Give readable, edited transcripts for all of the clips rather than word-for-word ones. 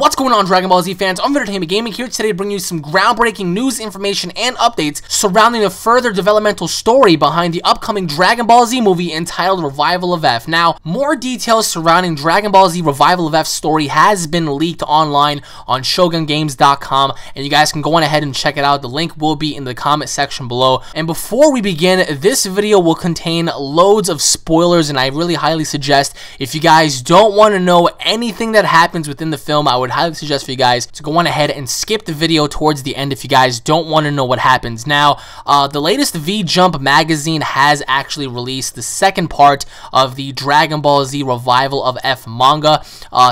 What's going on, Dragon Ball Z fans? UnrealEntGaming here today to bring you some groundbreaking news, information, and updates surrounding the further developmental story behind the upcoming Dragon Ball Z movie entitled Revival of F. Now, more details surrounding Dragon Ball Z Revival of F story has been leaked online on ShogunGames.com, and you guys can go on ahead and check it out. The link will be in the comment section below. And before we begin, this video will contain loads of spoilers, and I really highly suggest, if you guys don't want to know anything that happens within the film, I would highly suggest for you guys to go on ahead and skip the video towards the end if you guys don't want to know what happens. Now, the latest V-Jump magazine has actually released the second part of the Dragon Ball Z Revival of F manga,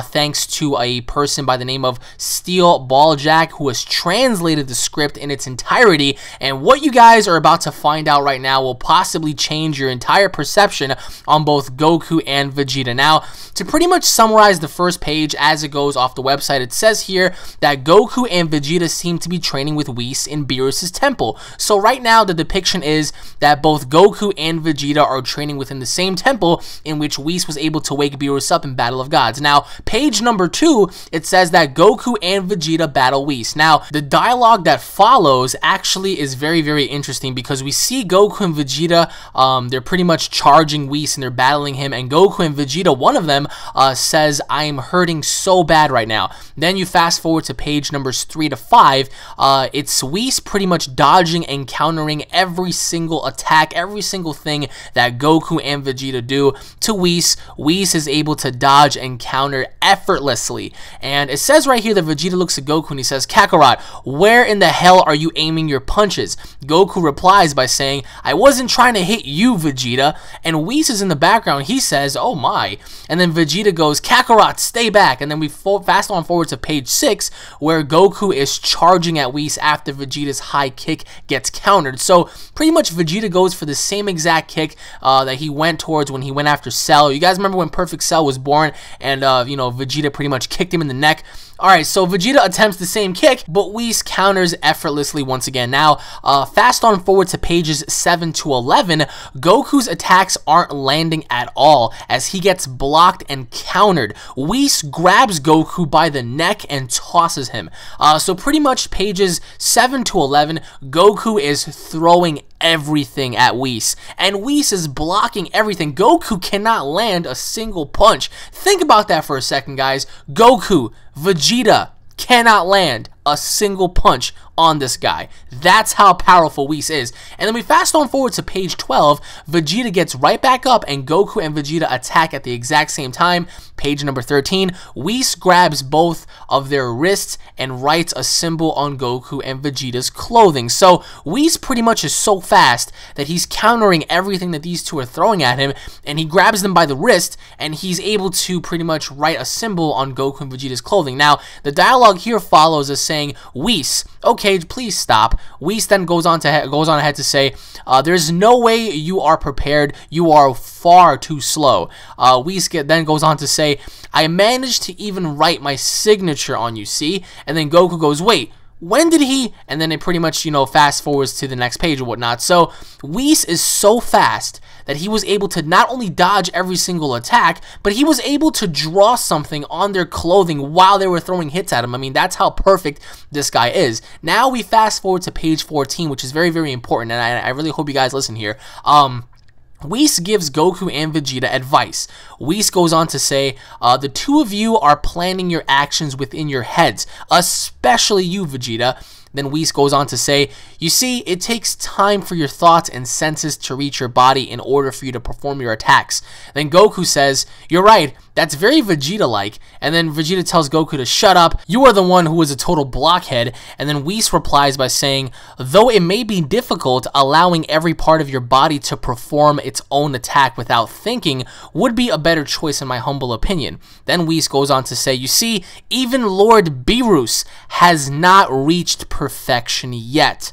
thanks to a person by the name of Steel Balljack, who has translated the script in its entirety. And what you guys are about to find out right now will possibly change your entire perception on both Goku and Vegeta. Now, to pretty much summarize the first page as it goes off the website, it says here that Goku and Vegeta seem to be training with Whis in Beerus' temple. So right now the depiction is that both Goku and Vegeta are training within the same temple in which Whis was able to wake Beerus up in Battle of Gods. Now, page number 2, it says that Goku and Vegeta battle Whis. Now, the dialogue that follows actually is very, very interesting because we see Goku and Vegeta, they're pretty much charging Whis and they're battling him, and Goku and Vegeta, one of them says, "I am hurting so bad right now." Then you fast forward to page numbers 3 to 5. It's Whis pretty much dodging and countering every single attack, every single thing that Goku and Vegeta do to Whis. Whis is able to dodge and counter effortlessly. And it says right here that Vegeta looks at Goku and he says, "Kakarot, where in the hell are you aiming your punches?" Goku replies by saying, "I wasn't trying to hit you, Vegeta." And Whis is in the background. He says, "Oh my." And then Vegeta goes, "Kakarot, stay back." And then we fast on forward to page 6, where Goku is charging at Whis after Vegeta's high kick gets countered. So pretty much Vegeta goes for the same exact kick that he went towards when he went after Cell. You guys remember when Perfect Cell was born and you know, Vegeta pretty much kicked him in the neck? Alright, so Vegeta attempts the same kick, but Whis counters effortlessly once again. Now, fast on forward to pages 7 to 11, Goku's attacks aren't landing at all as he gets blocked and countered. Whis grabs Goku by the neck and tosses him. So pretty much pages 7 to 11, Goku is throwing everything at Whis, and Whis is blocking everything. Goku cannot land a single punch. Think about that for a second, guys. Goku, Vegeta cannot land a single punch on this guy. That's how powerful Whis is. And then we fast on forward to page 12. Vegeta gets right back up and Goku and Vegeta attack at the exact same time. Page number 13. Whis grabs both of their wrists and writes a symbol on Goku and Vegeta's clothing. So Whis pretty much is so fast that he's countering everything that these two are throwing at him, and he grabs them by the wrist and he's able to pretty much write a symbol on Goku and Vegeta's clothing. Now, the dialogue here follows as saying, "Whis, okay, please stop." Whis then goes on ahead to say, "There's no way you are prepared. You are far too slow." Whis then goes on to say, "I managed to even write my signature on you, see?" And then Goku goes, "Wait, when did he?" And then it pretty much, you know, fast forwards to the next page or whatnot. So Whis is so fast that he was able to not only dodge every single attack, but he was able to draw something on their clothing while they were throwing hits at him. I mean, that's how perfect this guy is. Now we fast forward to page 14, which is very, very important, and I really hope you guys listen here. Whis gives Goku and Vegeta advice. Whis goes on to say, "The two of you are planning your actions within your heads, especially you, Vegeta." Then Whis goes on to say, "You see, it takes time for your thoughts and senses to reach your body in order for you to perform your attacks." Then Goku says, "You're right, that's very Vegeta-like." And then Vegeta tells Goku to shut up. "You are the one who is a total blockhead." And then Whis replies by saying, "Though it may be difficult, allowing every part of your body to perform its own attack without thinking would be a better choice in my humble opinion." Then Whis goes on to say, "You see, even Lord Beerus has not reached perfection yet."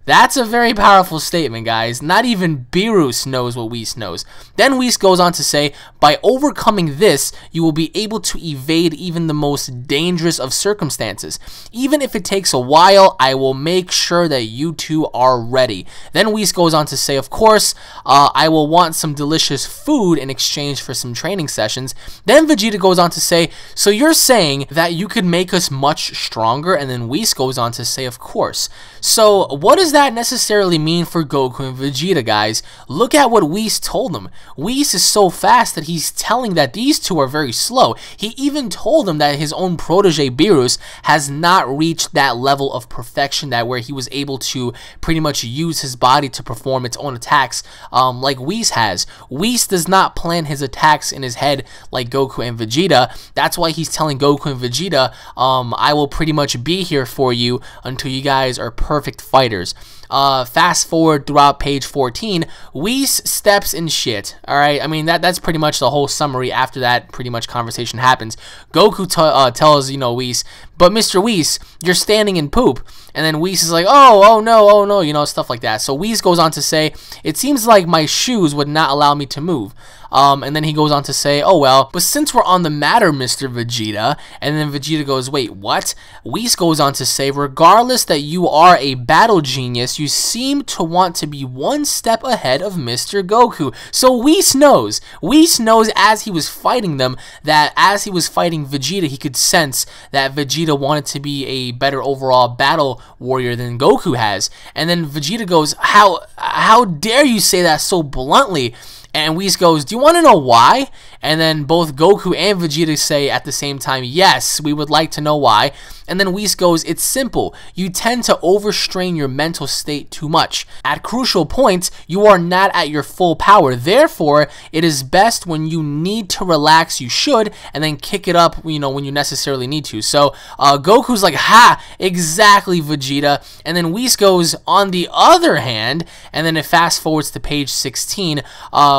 That's a very powerful statement, guys. Not even Beerus knows what Whis knows. Then Whis goes on to say, by overcoming this, you will be able to evade even the most dangerous of circumstances. Even if it takes a while, I will make sure that you two are ready. Then Whis goes on to say, of course, I will want some delicious food in exchange for some training sessions. Then Vegeta goes on to say, so you're saying that you could make us much stronger? And then Whis goes on to say, of course. So what does that necessarily mean for Goku and Vegeta, guys? Look at what Whis told them. Whis is so fast that he's telling that these two are very slow. He even told them that his own protege Beerus has not reached that level of perfection that where he was able to pretty much use his body to perform its own attacks like Whis has. Whis does not plan his attacks in his head like Goku and Vegeta. That's why he's telling Goku and Vegeta, I will pretty much be here for you until you guys are perfect fighters. Fast forward throughout page 14, Whis steps in shit. Alright, I mean, that's pretty much the whole summary. After that, pretty much conversation happens. Goku tells, Whis, but Mr. Whis, you're standing in poop. And then Whis is like, oh no, stuff like that. So Whis goes on to say, it seems like my shoes would not allow me to move. And then he goes on to say, oh well, but since we're on the matter, Mr. Vegeta, and then Vegeta goes, wait, what? Whis goes on to say, regardless that you are a battle genius, you seem to want to be one step ahead of Mr. Goku. So Whis knows as he was fighting them, that as he was fighting Vegeta, he could sense that Vegeta wanted to be a better overall battle warrior than Goku has. And then Vegeta goes, how dare you say that so bluntly? And Whis goes, do you want to know why? And then both Goku and Vegeta say at the same time, yes, we would like to know why. And then Whis goes, it's simple. You tend to overstrain your mental state too much. At crucial points, you are not at your full power. Therefore, it is best when you need to relax, you should, and then kick it up, when you necessarily need to. So Goku's like, ha, exactly, Vegeta. And then Whis goes, on the other hand, and then it fast forwards to page 16,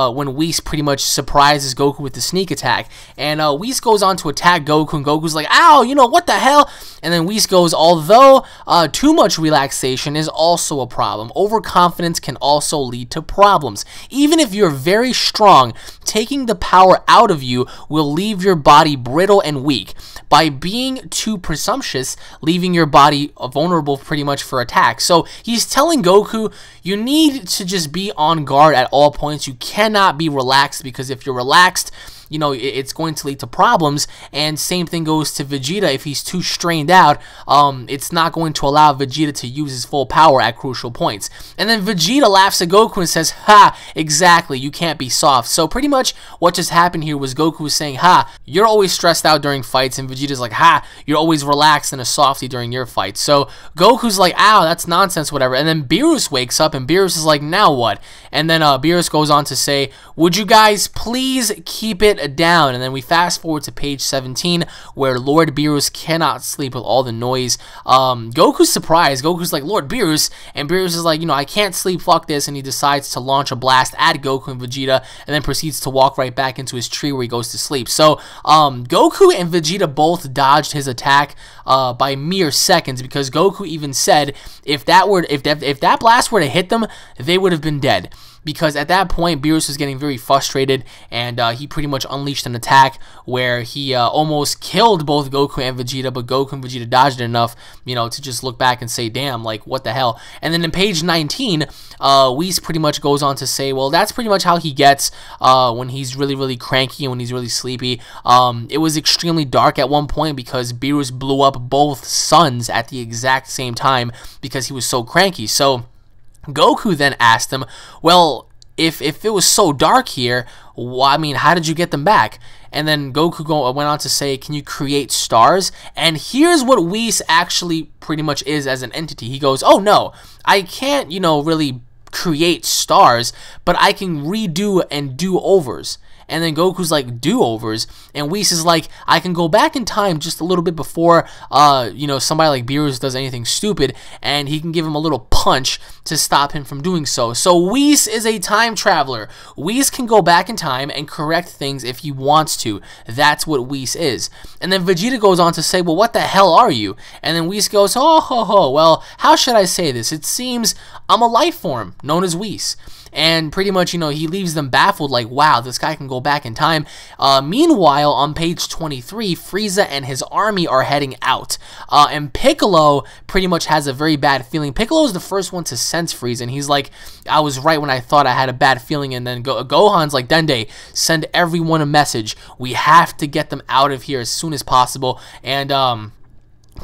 when Whis pretty much surprises Goku with the sneak attack. And Whis goes on to attack Goku, and Goku's like, ow, what the hell? And then Whis goes, although too much relaxation is also a problem, overconfidence can also lead to problems. Even if you're very strong, taking the power out of you will leave your body brittle and weak. By being too presumptuous, leaving your body vulnerable pretty much for attack. So he's telling Goku, you need to just be on guard at all points. You cannot be relaxed, because if you're relaxed, it's going to lead to problems. And same thing goes to Vegeta. If he's too strained out, it's not going to allow Vegeta to use his full power at crucial points. And then Vegeta laughs at Goku and says, ha, exactly, you can't be soft. So pretty much what just happened here was Goku was saying, ha, you're always stressed out during fights, and Vegeta's like, ha, you're always relaxed and a softie during your fights. So Goku's like, ow, that's nonsense, whatever. And then Beerus wakes up, and Beerus is like, now what? And then Beerus goes on to say, would you guys please keep it down? And then we fast forward to page 17, where Lord Beerus cannot sleep with all the noise. Goku's surprised. Goku's like, Lord Beerus, and Beerus is like, I can't sleep, fuck this, and he decides to launch a blast at Goku and Vegeta, and then proceeds to walk right back into his tree where he goes to sleep. So Goku and Vegeta both dodged his attack by mere seconds, because Goku even said if that blast were to hit them, they would have been dead. Because at that point, Beerus was getting very frustrated, and he pretty much unleashed an attack where he almost killed both Goku and Vegeta, but Goku and Vegeta dodged it enough, to just look back and say, damn, like, what the hell? And then in page 19, Whis pretty much goes on to say, well, that's pretty much how he gets when he's really, really cranky and when he's really sleepy. It was extremely dark at one point because Beerus blew up both suns at the exact same time because he was so cranky. So Goku then asked him, well, if it was so dark here, how did you get them back? And then Goku went on to say, can you create stars? And here's what Whis actually pretty much is as an entity. He goes, oh no, I can't, really create stars, but I can redo and do overs. and then Goku's like, do-overs, and Whis is like, I can go back in time just a little bit before, you know, somebody like Beerus does anything stupid, and he can give him a little punch to stop him from doing so. So Whis is a time traveler. Whis can go back in time and correct things if he wants to. That's what Whis is. And then Vegeta goes on to say, well, what the hell are you? And then Whis goes, oh, ho, ho, well, how should I say this? It seems I'm a life form known as Whis. And pretty much, you know, he leaves them baffled, like, wow, this guy can go back in time. Meanwhile, on page 23, Frieza and his army are heading out. And Piccolo pretty much has a very bad feeling. Piccolo is the first one to sense Frieza, and he's like, I was right when I thought I had a bad feeling. And then Gohan's like, Dende, send everyone a message. We have to get them out of here as soon as possible. And,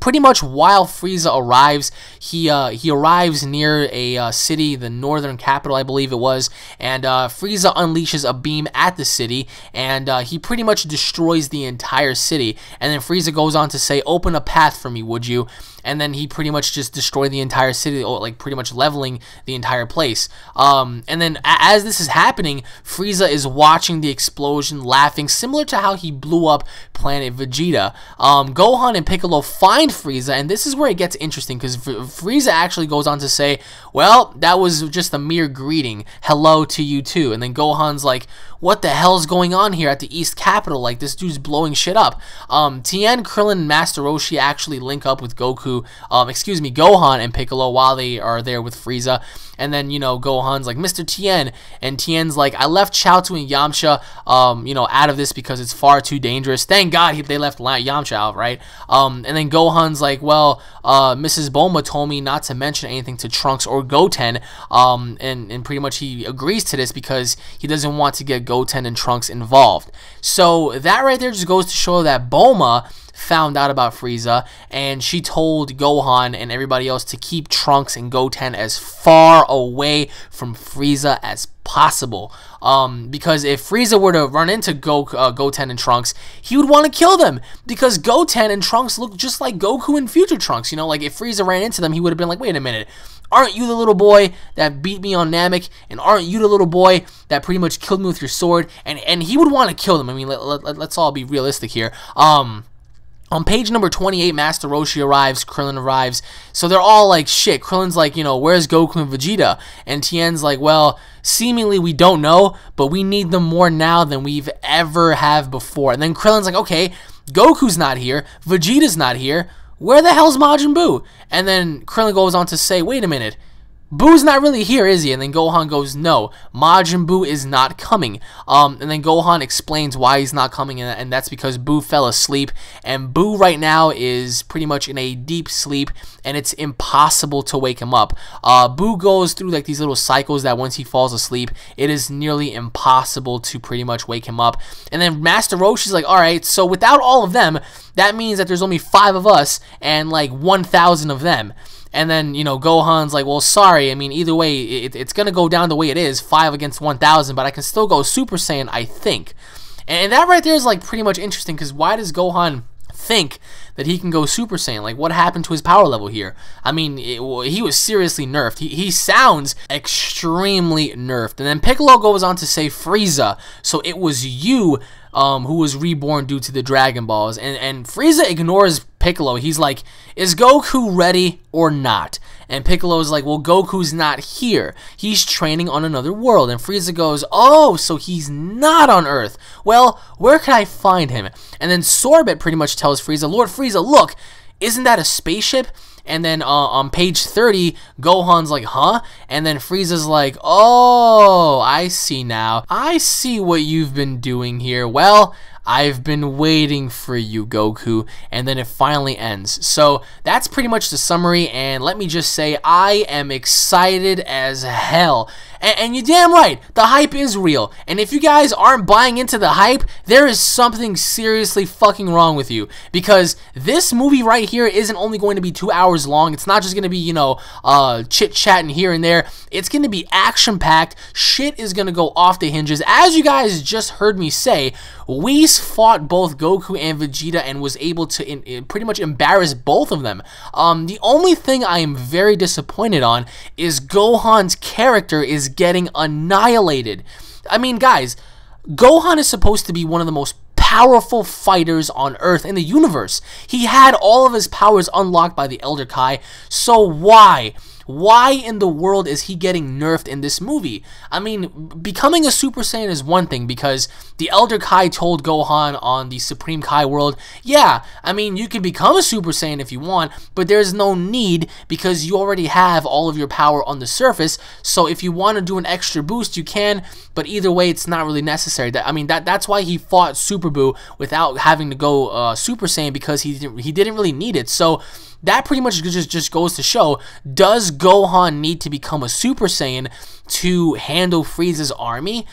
pretty much while Frieza arrives, he arrives near a city, the northern capital, I believe it was, and Frieza unleashes a beam at the city, and he pretty much destroys the entire city. And then Frieza goes on to say, open a path for me, would you? And then he pretty much just destroyed the entire city, like pretty much leveling the entire place. And then as this is happening, Frieza is watching the explosion, laughing, similar to how he blew up planet Vegeta. Gohan and Piccolo find Frieza, and this is where it gets interesting, because Frieza actually goes on to say, well, that was just a mere greeting. Hello to you too. And then Gohan's like, what the hell's going on here at the East Capital? Like, this dude's blowing shit up. Tien, Krillin, and Master Roshi actually link up with Gohan and Piccolo while they are there with Frieza. And then, you know, Gohan's like, Mr. Tien, and Tien's like, I left Chaozu and Yamcha, you know, out of this because it's far too dangerous. Thank God they left Yamcha out, right? And then Gohan's like, well, Mrs. Bulma told me not to mention anything to Trunks or Goten, and pretty much he agrees to this because he doesn't want to get Goten and Trunks involved. So that right there just goes to show that Bulma found out about Frieza, and she told Gohan and everybody else to keep Trunks and Goten as far away from Frieza as possible. Because if Frieza were to run into Goten and Trunks, he would want to kill them, because Goten and Trunks look just like Goku and future Trunks. You know, like if Frieza ran into them, he would have been like, wait a minute, aren't you the little boy that beat me on Namek? And aren't you the little boy that pretty much killed me with your sword? And he would want to kill them. I mean, let's all be realistic here. On page number 28, Master Roshi arrives, Krillin arrives, so they're all like, shit. Krillin's like, you know, where's Goku and Vegeta? And Tien's like, well, seemingly we don't know, but we need them more now than we've ever have before. And then Krillin's like, okay, Goku's not here, Vegeta's not here, where the hell's Majin Buu? And then Krillin goes on to say, wait a minute, Boo's not really here, is he? And then Gohan goes, no, Majin Buu is not coming. And then Gohan explains why he's not coming, and that's because Buu fell asleep, and Buu right now is pretty much in a deep sleep, and it's impossible to wake him up. Buu goes through like these little cycles that once he falls asleep, it is nearly impossible to pretty much wake him up. And then Master Roshi's like, alright, so without all of them, that means that there's only 5 of us and like 1,000 of them. And then, you know, Gohan's like, well, sorry, I mean, either way, it's going to go down the way it is, 5 against 1,000, but I can still go Super Saiyan, I think. And that right there is, like, pretty much interesting, because why does Gohan think that he can go Super Saiyan? Like, what happened to his power level here? I mean, he was seriously nerfed. He sounds extremely nerfed. And then Piccolo goes on to say, Frieza, so it was you who was reborn due to the Dragon Balls. And Frieza ignores Piccolo. He's like, is Goku ready or not? And Piccolo's like, well, Goku's not here. He's training on another world. And Frieza goes, oh, so he's not on Earth. Well, where can I find him? And then Sorbet pretty much tells Frieza, Lord Frieza, look, isn't that a spaceship? And then on page 30, Gohan's like, huh? And then Frieza's like, oh, I see now. I see what you've been doing here. Well, I've been waiting for you, Goku. And then it finally ends. So that's pretty much the summary, and let me just say, I am excited as hell. And you're damn right, the hype is real. And if you guys aren't buying into the hype, there is something seriously fucking wrong with you. Because this movie right here isn't only going to be 2 hours long. It's not just going to be, you know, chit-chatting here and there. It's going to be action-packed. Shit is going to go off the hinges. As you guys just heard me say, Whis fought both Goku and Vegeta and was able to pretty much embarrass both of them. The only thing I am very disappointed on is Gohan's character is getting annihilated. I mean, guys, Gohan is supposed to be one of the most powerful fighters on Earth in the universe. He had all of his powers unlocked by the Elder Kai, so why? Why in the world is he getting nerfed in this movie? I mean, becoming a Super Saiyan is one thing because the Elder Kai told Gohan on the Supreme Kai world, yeah, I mean, you can become a Super Saiyan if you want, but there's no need because you already have all of your power on the surface, so if you want to do an extra boost, you can, but either way, it's not really necessary. That's why he fought Super Buu without having to go Super Saiyan because he didn't really need it. So that pretty much just goes to show, does Gohan need to become a Super Saiyan to handle Frieza's army?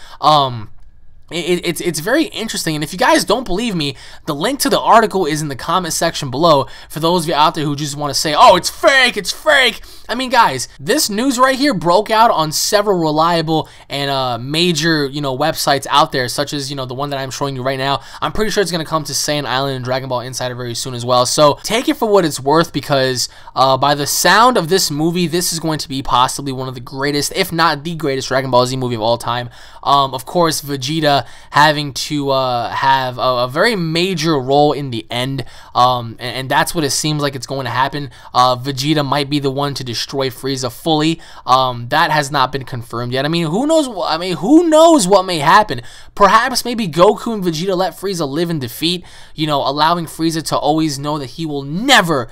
It's very interesting, and if you guys don't believe me, the link to the article is in the comment section below for those of you out there who just want to say, oh, it's fake, it's fake. I mean, guys, this news right here broke out on several reliable and major, websites out there, such as, the one that I'm showing you right now. I'm pretty sure it's going to come to Saiyan Island and Dragon Ball Insider very soon as well, so take it for what it's worth because by the sound of this movie, this is going to be possibly one of the greatest, if not the greatest, Dragon Ball Z movie of all time. Of course, Vegeta having to have a very major role in the end, and that's what it seems like it's going to happen. Vegeta might be the one to destroy Frieza fully. That has not been confirmed yet. I mean, who knows? Who knows what may happen? Perhaps maybe Goku and Vegeta let Frieza live in defeat, allowing Frieza to always know that he will never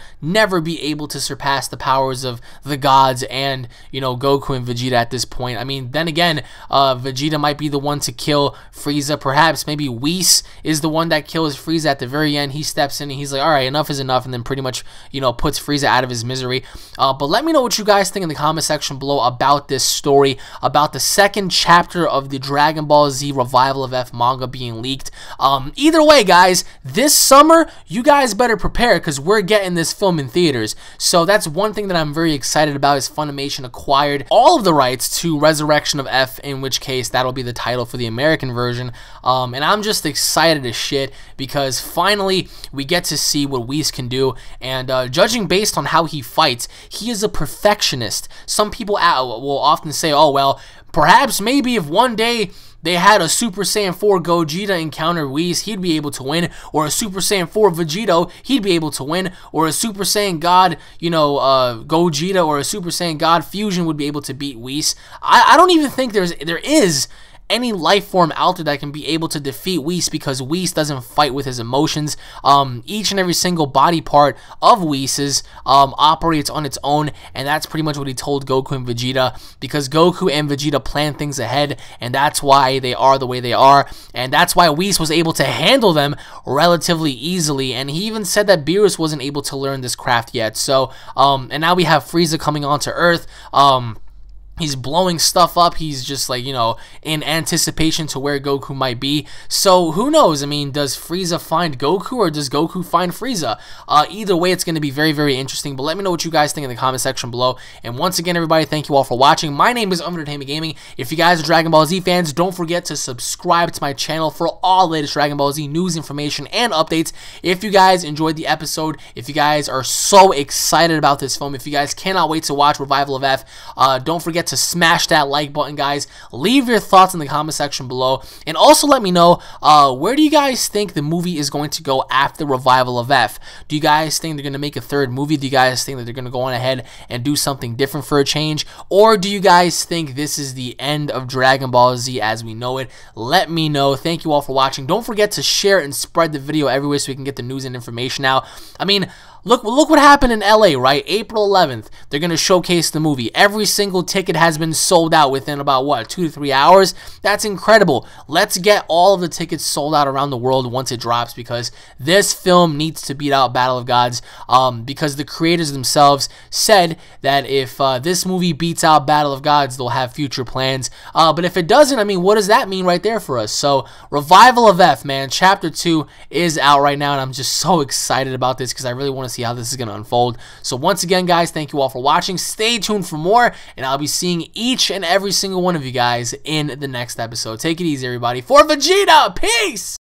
be able to surpass the powers of the gods and, Goku and Vegeta at this point. I mean, then again, Vegeta might be the one to kill Frieza. Perhaps maybe Whis is the one that kills Frieza at the very end. He steps in and he's like, all right, enough is enough, and then pretty much, puts Frieza out of his misery. But let me know what you guys think in the comment section below about this story, about the second chapter of the Dragon Ball Z Revival of F manga being leaked. Either way, guys, this summer, you guys better prepare because we're getting this film in theaters. So that's one thing that I'm very excited about is Funimation acquired all of the rights to Resurrection of F, in which case that'll be the title for the American version. And I'm just excited as shit because finally we get to see what Whis can do, and judging based on how he fights, he is a perfectionist. Some people will often say, oh well, perhaps maybe if one day they had a Super Saiyan 4 Gogeta encounter Whis, he'd be able to win, or a Super Saiyan 4 Vegito, he'd be able to win, or a Super Saiyan God, Gogeta, or a Super Saiyan God Fusion would be able to beat Whis. I don't even think there is any life form out there that can be able to defeat Whis because Whis doesn't fight with his emotions. Each and every single body part of Whis operates on its own, and that's pretty much what he told Goku and Vegeta, because Goku and Vegeta plan things ahead, and that's why they are the way they are, and that's why Whis was able to handle them relatively easily, and he even said that Beerus wasn't able to learn this craft yet. So, and now we have Frieza coming onto Earth. He's blowing stuff up. He's just like, in anticipation to where Goku might be. So who knows? I mean, does Frieza find Goku or does Goku find Frieza? Either way, it's going to be very, very interesting. But let me know what you guys think in the comment section below. And once again, everybody, thank you all for watching. My name is UnrealEntGaming. If you guys are Dragon Ball Z fans, don't forget to subscribe to my channel for all the latest Dragon Ball Z news, information, and updates. If you guys enjoyed the episode, if you guys are so excited about this film, if you guys cannot wait to watch Revival of F, don't forget to smash that like button, guys. Leave your thoughts in the comment section below, and also let me know where do you guys think the movie is going to go after Revival of F. Do you guys think they're going to make a third movie? Do you guys think that they're going to go on ahead and do something different for a change, or do you guys think this is the end of Dragon Ball Z as we know it? Let me know. Thank you all for watching. Don't forget to share and spread the video everywhere so we can get the news and information out. I mean, Look what happened in LA, right? April 11th, they're going to showcase the movie. Every single ticket has been sold out within about, what, 2 to 3 hours? That's incredible. Let's get all of the tickets sold out around the world once it drops, because this film needs to beat out Battle of Gods, because the creators themselves said that if this movie beats out Battle of Gods, they'll have future plans. But if it doesn't, I mean, what does that mean right there for us? So, Revival of F, man, Chapter 2 is out right now, and I'm just so excited about this because I really want to see how this is going to unfold. So once again, guys, thank you all for watching. Stay tuned for more, and I'll be seeing each and every single one of you guys in the next episode. Take it easy, everybody. For Vegeta, peace!